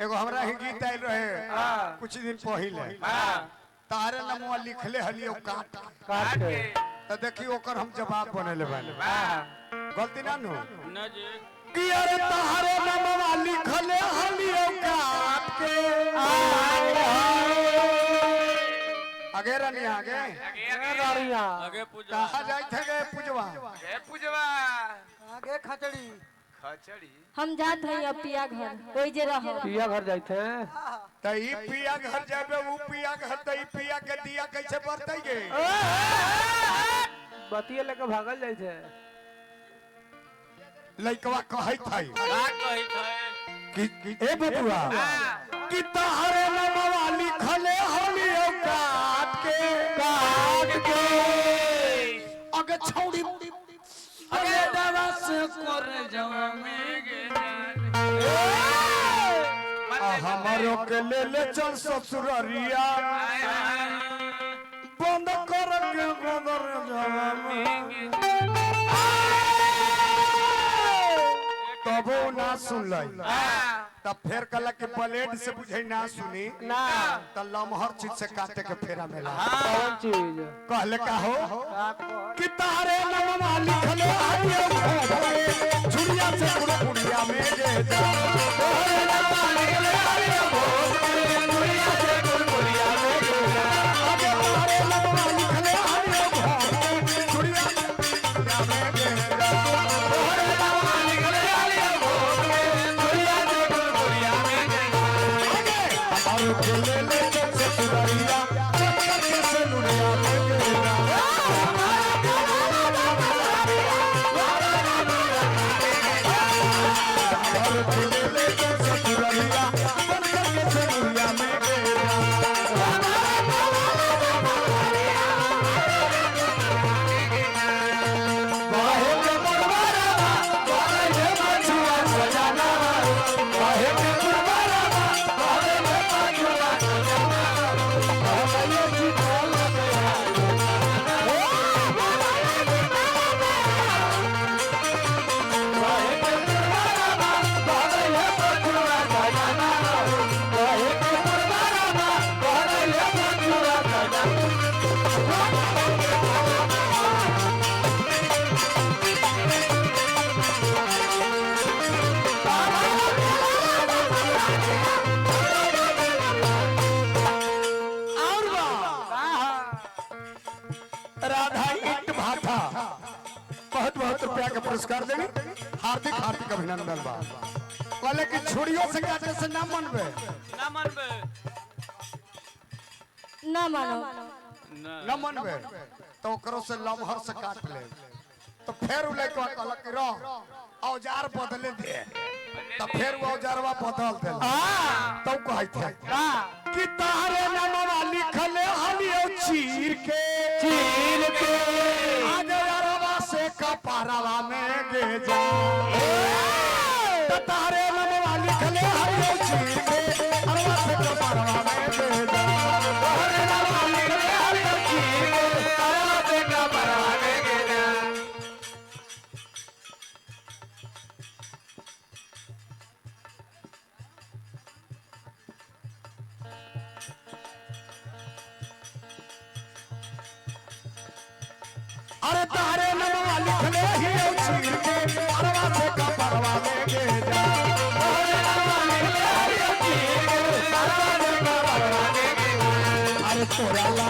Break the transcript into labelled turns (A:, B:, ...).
A: एगो हमरा ही गीत आइल रहे कुछ दिन पहले तारे नमवा लिखले हलियो काट
B: काट के
A: तो देखी ओकर हम जवाब बनेले बानी गलती ना नु
C: ना जी
A: कि अरे तारे नमवा लिखले हलियो काट के आगे रानी आगे
C: आगे पूजा
A: कहा जाई थे गे पूजवा
B: आगे खचड़ी
D: हम जात हई अब पिया घर कोई जे रहो
B: पिया घर जाते
A: त ई पिया घर जाबे उ पिया घर त ई पिया के दिया कैसे बरतई गे
B: बतिया लेके भागल जाई थे
A: लइकवा कहै थई
C: का कही थे
A: कि ए बबुआ कि तारे नमवा लिखले हलियो काट के अगे छौड़ी
C: अगे दवा से कर जवा में गे
A: हमारो के ले ले चल ससुररिया बंद कर के गोदर जवा में तबो ना सुनलई तब फिर कहला कि प्लेट से बुझे ना सुनी
B: ना
A: त लमहर चीज से काटे के फेरा मेला
B: कौन चीज
A: कहले का हो कि तारे नमवा लिखले हरियो झुरिया से कुड़िया में गे जा तारे नमवा लिखले हरियो झुरिया से कुड़िया में गे जा अगे तारे नमवा लिखले हरियो झुरिया से कुड़िया में गे जा तारे नमवा लिखले हरियो झुरिया से कुड़िया में गे जा हमारो के ले ले से सुररिया के से लुड़िया में गे जा पुरस्कार देंगे हार्दिक हार्दिक अभिनंदन बा कहले कि छोड़ियों से काटे से ना मनबे
D: ना मानो
A: ना मनबे तो ओकरो से लमहर से काट ले तो फिर उ लइका कहला कि रो औजार बदले दे तो फिर वो औजारवा बदल दे तो कहै थे कि तारे नमवा लिखले हलियो चीर के आज यारवा से कपारवा में गे जा तारे नमवा लिखले हरियो चीर के अरवा से कपारवा में गे जा तारे नमवा लिखले हरियो चीर के अरवा से कपारवा में गे जा अरे तारे नमवा लिखले हियो चीर के अरवा से कपारवा में गे जा तारे नमवा लिखले हियो चीर के अरवा से कपारवा में गे जा अरे तोरा ला